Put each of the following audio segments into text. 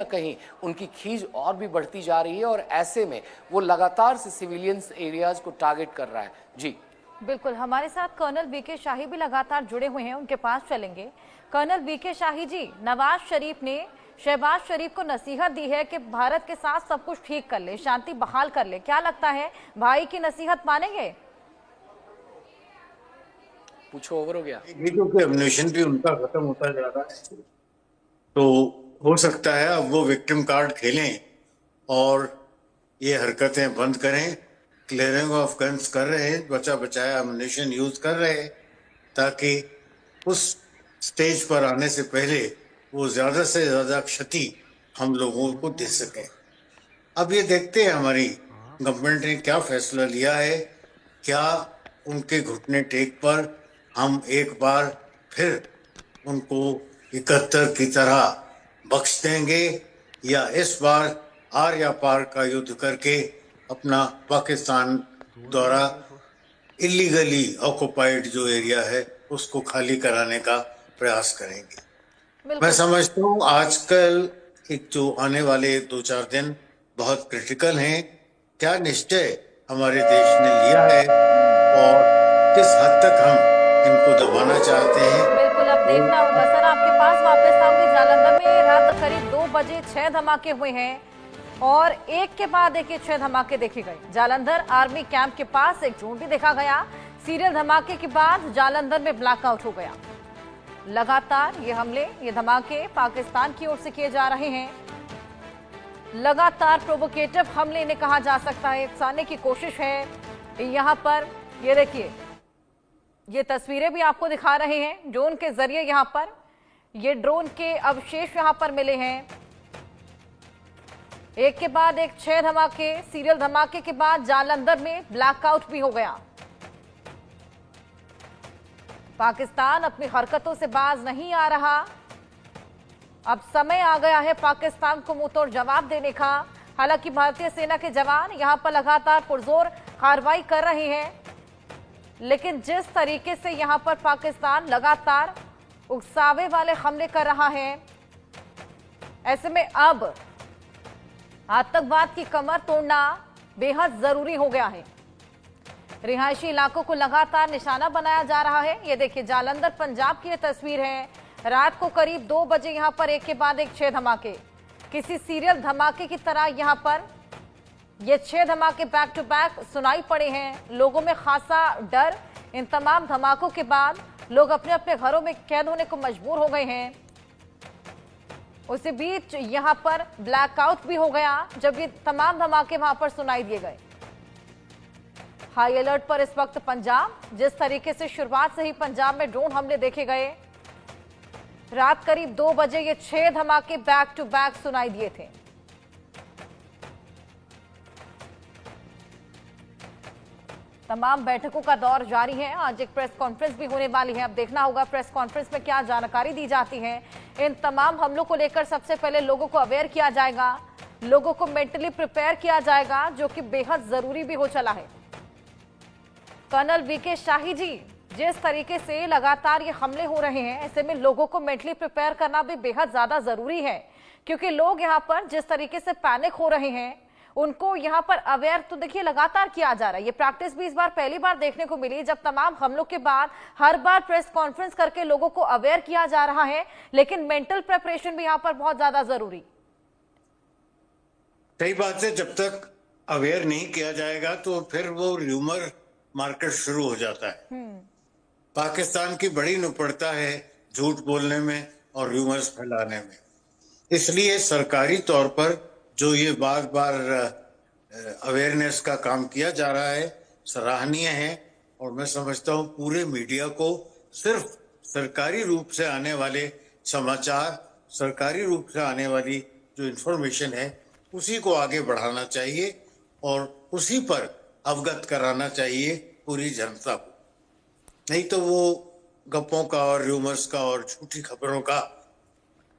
कहीं उनकी खींच और भी बढ़ती जा रही है और ऐसे में वो लगातार से सिविलियंस एरियाज को टारगेट कर रहा है। जी बिल्कुल, हमारे साथ कर्नल वीके शाही भी लगातार जुड़े हुए हैं, उनके पास चलेंगे। कर्नल वीके शाही जी, नवाज शरीफ ने शहबाज शरीफ को नसीहत दी है कि भारत के साथ सब कुछ ठीक कर ले, शांति बहाल कर ले। क्या लगता है, भाई की नसीहत मानेंगे? पूछो, ओवर हो गया। वीडियो के एमिनेशन भी उनका खत्म होता जा रहा है, तो हो सकता है अब वो विक्टिम कार्ड खेलें और ये हरकतें बंद करें। क्लियरिंग ऑफ गन्स कर रहे हैं, बचा बचाया एमिनेशन यूज कर रहे हैं, ताकि उस स्टेज पर आने से पहले वो ज्यादा से ज्यादा क्षति हम लोगों को दे सकें। अब ये देखते हैं हमारी गवर्नमेंट ने क्या फैसला लिया है। क्या उनके घुटने टेक पर हम एक बार फिर उनको 71 की तरह बख्श देंगे, या इस बार आर या पार का युद्ध करके अपना पाकिस्तान द्वारा इलीगली ऑक्युपाइड जो एरिया है उसको खाली कराने का प्रयास करेंगे। मैं समझता हूँ आजकल एक जो आने वाले 2-4 दिन बहुत क्रिटिकल हैं। क्या निश्चय हमारे देश ने लिया है और किस हद तक हम इनको दबाना चाहते हैं। बिल्कुल, अब देखना होगा। सर, आपके पास वापस आऊंगी। जालंधर में रात करीब 2 बजे 6 धमाके हुए हैं और एक के बाद एक 6 धमाके देखे गए। जालंधर आर्मी कैंप के पास एक ड्रोन भी देखा गया। सीरियल धमाके के बाद जालंधर में ब्लैकआउट हो गया। लगातार ये हमले, ये धमाके पाकिस्तान की ओर से किए जा रहे हैं। लगातार प्रोवोकेटिव हमले इन्हें कहा जा सकता है, उकसाने की कोशिश है। यहां पर ये देखिए, ये तस्वीरें भी आपको दिखा रहे हैं ड्रोन के जरिए। यहां पर ये ड्रोन के अवशेष यहां पर मिले हैं। एक के बाद एक 6 धमाके। सीरियल धमाके के बाद जालंधर में ब्लैकआउट भी हो गया। पाकिस्तान अपनी हरकतों से बाज नहीं आ रहा। अब समय आ गया है पाकिस्तान को मुंहतोड़ जवाब देने का। हालांकि भारतीय सेना के जवान यहां पर लगातार पुरजोर कार्रवाई कर रहे हैं, लेकिन जिस तरीके से यहां पर पाकिस्तान लगातार उकसावे वाले हमले कर रहा है, ऐसे में अब आतंकवाद की कमर तोड़ना बेहद जरूरी हो गया है। रिहायशी इलाकों को लगातार निशाना बनाया जा रहा है। ये देखिए, जालंधर पंजाब की ये तस्वीर है। रात को करीब 2 बजे यहां पर एक के बाद एक 6 धमाके, किसी सीरियल धमाके की तरह यहां पर ये 6 धमाके बैक टू बैक सुनाई पड़े हैं। लोगों में खासा डर। इन तमाम धमाकों के बाद लोग अपने अपने घरों में कैद होने को मजबूर हो गए हैं। उसी बीच यहां पर ब्लैकआउट भी हो गया जब ये तमाम धमाके वहां पर सुनाई दिए गए। हाई अलर्ट पर इस वक्त पंजाब। जिस तरीके से शुरुआत से ही पंजाब में ड्रोन हमले देखे गए, रात करीब 2 बजे ये 6 धमाके बैक टू बैक सुनाई दिए थे। तमाम बैठकों का दौर जारी है। आज एक प्रेस कॉन्फ्रेंस भी होने वाली है। अब देखना होगा प्रेस कॉन्फ्रेंस में क्या जानकारी दी जाती है। इन तमाम हमलों को लेकर सबसे पहले लोगों को अवेयर किया जाएगा, लोगों को मेंटली प्रिपेयर किया जाएगा, जो कि बेहद जरूरी भी हो चला है। कर्नल वीके शाही जी, जिस तरीके से लगातार ये हमले हो रहे हैं, ऐसे में लोगों को मेंटली प्रिपेयर करना भी बेहद ज्यादा जरूरी है, क्योंकि लोग यहाँ पर जिस तरीके से पैनिक हो रहे हैं, उनको यहाँ पर अवेयर तो देखिए लगातार किया जा रहा है। ये प्रैक्टिस भी इस बार पहली बार देखने को मिली, जब तमाम हमलों के बाद हर बार प्रेस कॉन्फ्रेंस करके लोगों को अवेयर किया जा रहा है, लेकिन मेंटल प्रिपरेशन भी यहाँ पर बहुत ज्यादा जरूरी। सही बात है, जब तक अवेयर नहीं किया जाएगा तो फिर वो र्यूमर मार्केट शुरू हो जाता है। पाकिस्तान की बड़ी नुपड़ता है झूठ बोलने में और र्यूमर्स फैलाने में। इसलिए सरकारी तौर पर जो ये बार बार अवेयरनेस का काम किया जा रहा है, सराहनीय है। और मैं समझता हूँ पूरे मीडिया को सिर्फ सरकारी रूप से आने वाले समाचार, सरकारी रूप से आने वाली जो इंफॉर्मेशन है, उसी को आगे बढ़ाना चाहिए और उसी पर अवगत कराना चाहिए पूरी जनता को। नहीं तो वो गप्पों का और र्यूमर्स का और झूठी खबरों का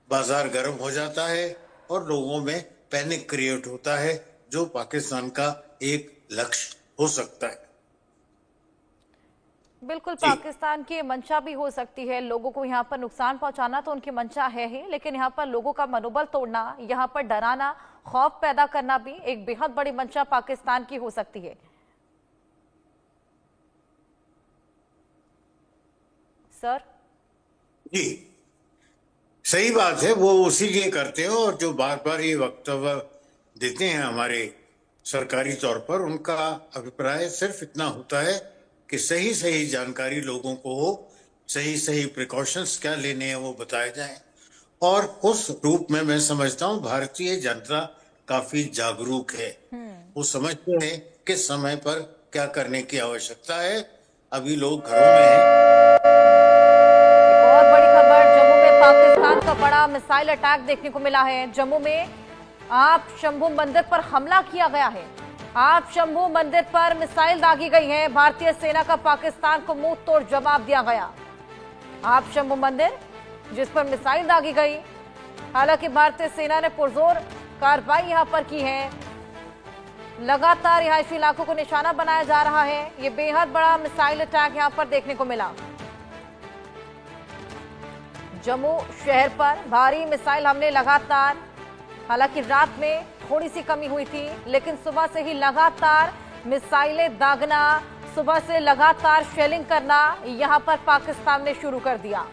बाजार गर्म हो जाता है और लोगों में पैनिक क्रिएट होता है, जो पाकिस्तान का एक लक्ष्य हो सकता है। बिल्कुल, जी पाकिस्तान की मंशा भी हो सकती है लोगों को यहाँ पर नुकसान पहुंचाना, तो उनकी मंशा है ही, लेकिन यहाँ पर लोगों का मनोबल तोड़ना, यहाँ पर डराना, खौफ पैदा करना भी एक बेहद बड़ी मंशा पाकिस्तान की हो सकती है। सर। जी, सही बात है। वो उसी लिए करते हैं, और जो बार बार ये वक्तव्य देते हैं हमारे सरकारी तौर पर, उनका अभिप्राय सिर्फ इतना होता है कि सही सही जानकारी लोगों को हो, सही सही प्रिकॉशंस क्या लेने हैं वो बताए जाएं। और उस रूप में मैं समझता हूँ भारतीय जनता काफी जागरूक है। वो समझते हैं किस समय पर क्या करने की आवश्यकता है। अभी लोग घरों में हैं। एक और बड़ी खबर, जम्मू में पाकिस्तान का बड़ा मिसाइल अटैक देखने को मिला है। जम्मू में आप शंभू मंदिर पर हमला किया गया है। आप शंभू मंदिर पर मिसाइल दागी गई है। भारतीय सेना का पाकिस्तान को मुंह तोड़ जवाब दिया गया। आप शंभू मंदिर जिस पर मिसाइल दागी गई, हालांकि भारतीय सेना ने पुरजोर कार्रवाई यहां पर की है। लगातार रिहायशी इलाकों को निशाना बनाया जा रहा है। ये बेहद बड़ा मिसाइल अटैक यहां पर देखने को मिला। जम्मू शहर पर भारी मिसाइल हमले लगातार, हालांकि रात में थोड़ी सी कमी हुई थी, लेकिन सुबह से ही लगातार मिसाइलें दागना, सुबह से लगातार शेलिंग करना यहां पर पाकिस्तान ने शुरू कर दिया।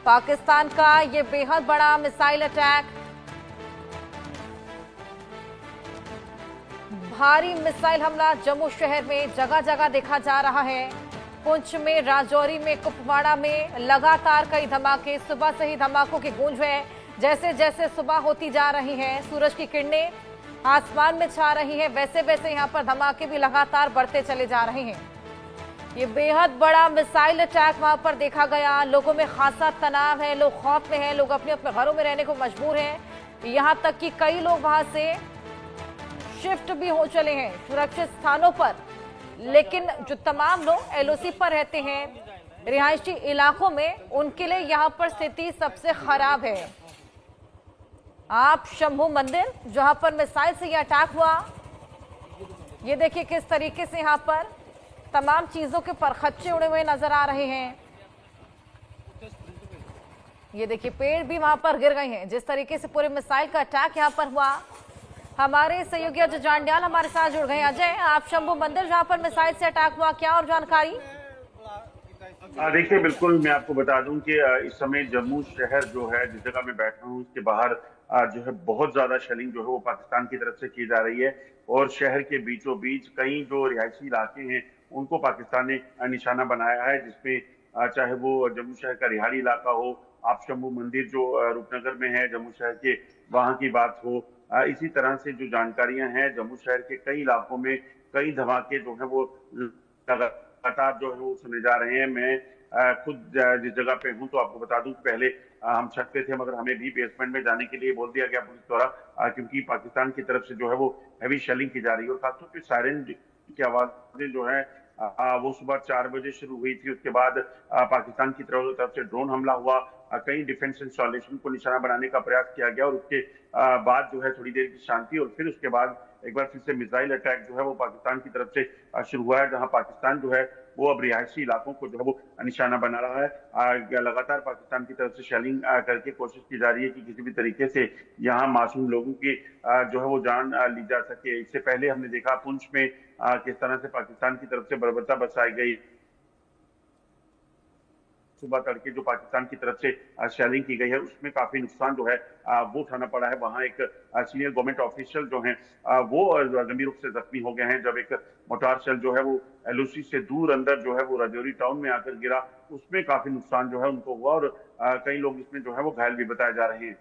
पाकिस्तान का ये बेहद बड़ा मिसाइल अटैक, भारी मिसाइल हमला जम्मू शहर में जगह जगह देखा जा रहा है। पुंछ में, राजौरी में, कुपवाड़ा में लगातार कई धमाके, सुबह से ही धमाकों की गूंज है। जैसे जैसे सुबह होती जा रही है, सूरज की किरणें आसमान में छा रही हैं, वैसे वैसे यहाँ पर धमाके भी लगातार बढ़ते चले जा रहे हैं। ये बेहद बड़ा मिसाइल अटैक वहां पर देखा गया। लोगों में खासा तनाव है, लोग खौफ में हैं, लोग अपने अपने घरों में रहने को मजबूर हैं। यहाँ तक कि कई लोग वहां से शिफ्ट भी हो चले हैं सुरक्षित स्थानों पर। लेकिन जो तमाम लोग एलओसी पर रहते हैं रिहायशी इलाकों में, उनके लिए यहाँ पर स्थिति सबसे खराब है। आप शंभू मंदिर जहां पर मिसाइल से यह अटैक हुआ, ये देखिए किस तरीके से यहाँ पर तमाम चीजों के परखच्चे उड़े हुए नजर आ रहे हैं। ये देखिए पेड़ भी वहां पर गिर गए हैं। जिस तरीके से पूरे मिसाइल का अटैक यहाँ पर हुआ, हमारे सहयोगी अजय जांडियाल हमारे साथ जुड़ गए। अजय, आप शंभू मंदिर जहां पर मिसाइल से अटैक हुआ, क्या और जानकारी? देखिए, बिल्कुल मैं आपको बता दूं कि इस समय जम्मू शहर जो है, जिस जगह मैं बैठा हूं, उसके बाहर जो है बहुत ज्यादा शेलिंग जो है वो पाकिस्तान की तरफ से की जा रही है। और शहर के बीचों बीच कई जो रिहायशी इलाके हैं उनको पाकिस्तान ने निशाना बनाया है, जिसमें चाहे वो जम्मू शहर का रिहाड़ी इलाका हो, आप शंभू मंदिर जो रूपनगर में है जम्मू शहर के, वहां की बात हो। इसी तरह से जो जानकारियां हैं, जम्मू शहर के कई इलाकों में कई धमाके जो है वो लगातार जो है वो सुने जा रहे हैं। मैं खुद जिस जगह पे हूँ, तो आपको बता दूं कि पहले हम छत पे थे, मगर हमें भी बेसमेंट में जाने के लिए बोल दिया गया पुलिस द्वारा, क्योंकि पाकिस्तान की तरफ से जो है वो हैवी शेलिंग की जा रही है। और खासतौर पर सायरन की आवाजें जो है वो सुबह 4 बजे शुरू हुई थी। उसके बाद पाकिस्तान की तरफ से ड्रोन हमला हुआ, कई डिफेंस इंस्टॉलेशन को निशाना बनाने का प्रयास किया गया, और उसके बाद जो है थोड़ी देर की शांति, और फिर उसके बाद एक बार फिर से मिसाइल अटैक जो है वो पाकिस्तान की तरफ से शुरू हुआ है, जहां पाकिस्तान जो है वो अब रिहायशी इलाकों को जो है वो निशाना बना रहा है। लगातार पाकिस्तान की तरफ से शेलिंग करके कोशिश की जा रही है कि किसी भी तरीके से यहाँ मासूम लोगों की जो है वो जान ली जा सके। इससे पहले हमने देखा पुंछ में किस तरह से पाकिस्तान की तरफ से बर्बरता बरसाई गई। सुबह तड़के जो पाकिस्तान की तरफ से शेलिंग की गई है, उसमें काफी नुकसान जो है वो उठाना पड़ा है। वहां एक सीनियर गवर्नमेंट ऑफिशियल जो हैं वो गंभीर रूप से जख्मी हो गए हैं, जब एक मोटार शेल जो है वो एलओसी से दूर अंदर जो है वो राजौरी टाउन में आकर गिरा। उसमें काफी नुकसान जो है उनको हुआ, और कई लोग इसमें जो है वो घायल भी बताए जा रहे हैं।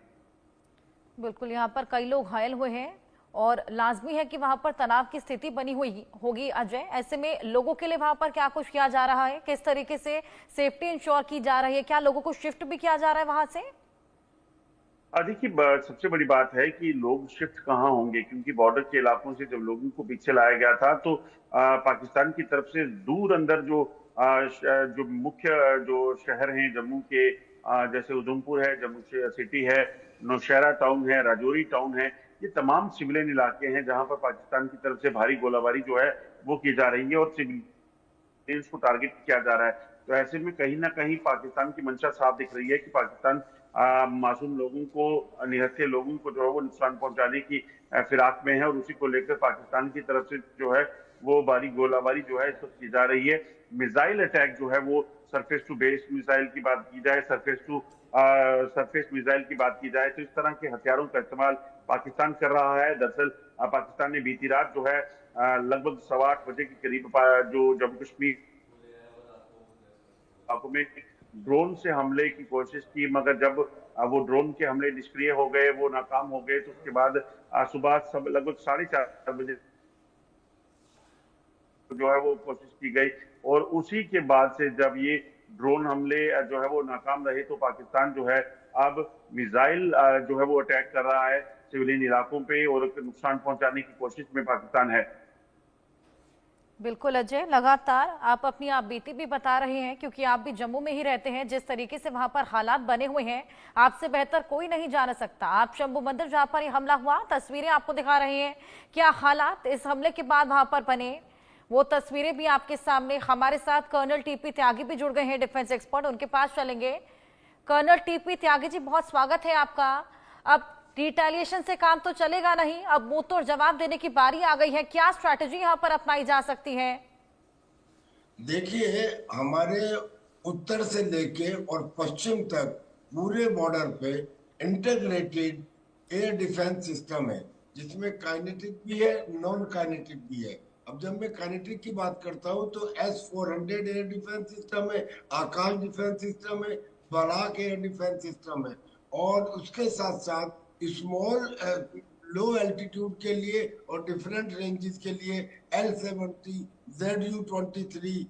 बिल्कुल, यहाँ पर कई लोग घायल हुए हैं और लाजमी है कि वहां पर तनाव की स्थिति बनी हुई होगी। अजय, ऐसे में लोगों के लिए वहां पर क्या कुछ किया जा रहा है, किस तरीके से सेफ्टी इंश्योर की जा रही है, क्या लोगों को शिफ्ट भी किया जा रहा है वहां से? देखिए, सबसे बड़ी बात है कि लोग शिफ्ट कहाँ होंगे, क्योंकि बॉर्डर के इलाकों से जब लोगों को पीछे लाया गया था, तो पाकिस्तान की तरफ से दूर अंदर जो जो मुख्य जो शहर हैं जम्मू के, जैसे उधमपुर है, जम्मू सिटी है, नौशहरा टाउन है, राजौरी टाउन है, ये तमाम सिविलियन इलाके हैं जहां पर पाकिस्तान की तरफ से भारी गोलाबारी जो है वो की जा रही है और सिविलियंस को टारगेट किया जा रहा है। तो ऐसे में कहीं ना कहीं पाकिस्तान की मंशा साफ दिख रही है कि पाकिस्तान मासूम लोगों को, निहत्थे लोगों को जो है वो नुकसान पहुंचाने की फिराक में है और उसी को लेकर पाकिस्तान की तरफ से जो है वो भारी गोलाबारी जो है इस वक्त की जा रही है। मिसाइल अटैक जो है वो सरफेस टू बेस मिसाइल की बात की जाए, सरफेस मिसाइल की बात की जाए, तो इस तरह के हथियारों का इस्तेमाल पाकिस्तान कर रहा है। दरअसल पाकिस्तान ने बीती रात जो है लगभग 8:15 बजे के करीब जो जम्मू कश्मीर में ड्रोन से हमले की कोशिश की, मगर जब वो ड्रोन के हमले निष्क्रिय हो गए, वो नाकाम हो गए, तो उसके बाद सुबह लगभग 4:30 बजे जो है वो कोशिश की गई और उसी के बाद से जब ये ड्रोन हमले जो है वो नाकाम रहे तो पाकिस्तान जो है अब मिसाइल जो है वो अटैक कर रहा है सिविलियन इलाकों पे और नुकसान पहुंचाने की कोशिश में पाकिस्तान है। बिल्कुल अजय, लगातार आप अपनी आप बीती भी बता रहे हैं क्योंकि आप भी जम्मू में ही रहते हैं। जिस तरीके से वहां पर हालात बने हुए हैं आपसे बेहतर कोई नहीं जान सकता। आप शंभू मंदिर जहां पर यह हमला हुआ, तस्वीरें आपको दिखा रहे हैं। क्या हालात इस हमले के बाद वहां पर बने, वो तस्वीरें भी आपके सामने। हमारे साथ कर्नल टीपी त्यागी भी जुड़ गए हैं, डिफेंस एक्सपर्ट, उनके पास चलेंगे। कर्नल टीपी त्यागी जी, बहुत स्वागत है आपका। अब रिटेलिएशन से काम तो चलेगा नहीं, अब मुंह तोड़ जवाब देने की बारी आ गई है। क्या स्ट्रैटेजी यहाँ पर अपनाई जा सकती है? देखिए, हमारे उत्तर से लेके और पश्चिम तक पूरे बॉर्डर पे इंटीग्रेटेड एयर डिफेंस सिस्टम है, जिसमें काइनेटिक भी है, नॉन काइनेटिक भी है। अब जब मैं काइनेटिक की बात करता हूँ तो S-400 एयर डिफेंस सिस्टम है, आकाश डिफेंस सिस्टम है, बराक एयर डिफेंस सिस्टम है, और उसके साथ साथ स्मॉल लो एल्टीट्यूड के लिए और डिफरेंट रेंजेस के लिए L-70, ZU-23,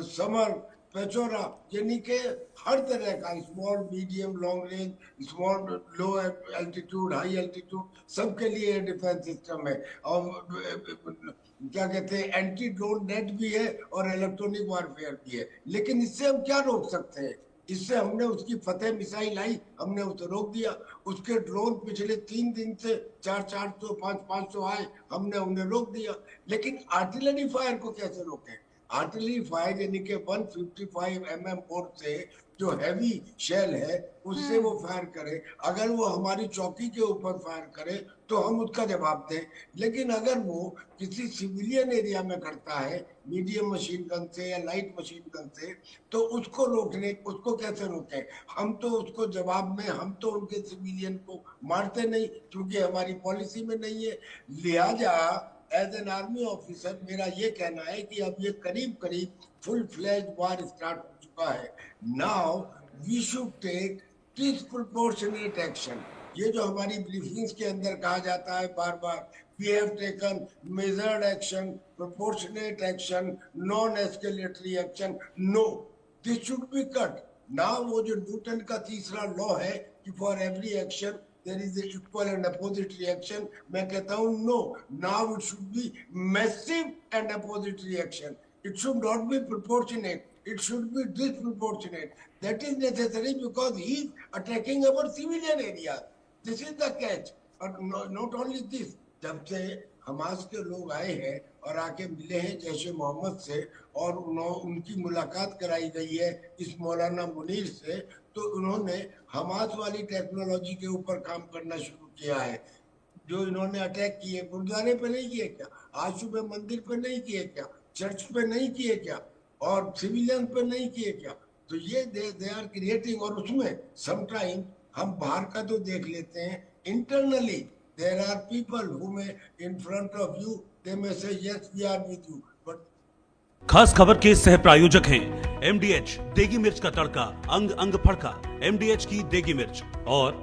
समर, पेचोरा, यानी कि हर तरह का small, medium, long range, small, लो एल्टीट्यूड, हाई एल्टीट्यूड, सबके लिए एयर डिफेंस सिस्टम है। और क्या कहते हैं, एंटी ड्रोन नेट भी है और इलेक्ट्रॉनिक वारफेयर भी है। लेकिन इससे हम क्या रोक सकते हैं? इससे हमने उसकी फतेह मिसाइल आई, हमने उसे रोक दिया। उसके ड्रोन पिछले 3 दिन से 400-400, 500 आए, हमने उन्हें रोक दिया। लेकिन आर्टिलरी फायर को कैसे रोकें? आर्टिलरी फायर यानी कि 155 mm बोर से जो हैवी शेल है उससे वो फायर करे। अगर वो हमारी चौकी के ऊपर फायर करे तो हम उसका जवाब दें। लेकिन अगर वो किसी सिविलियन एरिया में करता है, मीडियम मशीन गन से या लाइट मशीन गन से, तो उसको कैसे रोकें? हम तो उसको जवाब में, हम तो उनके सिविलियन को मारते नहीं, क्योंकि हमारी पॉलिसी में नहीं है। लिहाजा एज एन आर्मी ऑफिसर मेरा ये कहना है कि अब ये करीब फुल फ्लेज वार स्टार्ट हो चुका है। Now we should take disproportionate action. ये जो हमारी ब्रीफिंग्स के अंदर कहा जाता है बार बार, we have taken measured action, proportionate action, non escalatory action, no, this should be cut. Now वो जो न्यूटन का तीसरा लॉ है कि for every action there is an equal and opposite reaction, मैं कहता हूँ no, now it should be massive and opposite reaction. It should not be proportionate, it should be disproportionate. That is necessary because he is attacking our civilian area. This is the catch. और not only this, जब से Hamas के लोग आए हैं और आके मिले हैं जैश मोहम्मद से और उनकी मुलाकात कराई गई है इस मौलाना मुनीर से, तो उन्होंने हमास वाली टेक्नोलॉजी के ऊपर काम करना शुरू किया है। जो इन्होंने अटैक किए, गुरुद्वारे पे नहीं किए क्या? आज सुबह मंदिर पे नहीं किए क्या? चर्च पे नहीं किए क्या? और सिविलियन पे नहीं किए क्या? तो ये दे आर क्रिएटिंग। और उसमें समटाइम हम बाहर का तो देख लेते हैं, internally there are people who may in front of you they may say yes we are with you, but खास खबर के सह प्रायोजक हैं MDH देगी मिर्च का तड़का, अंग अंग फड़का, MDH की देगी मिर्च, और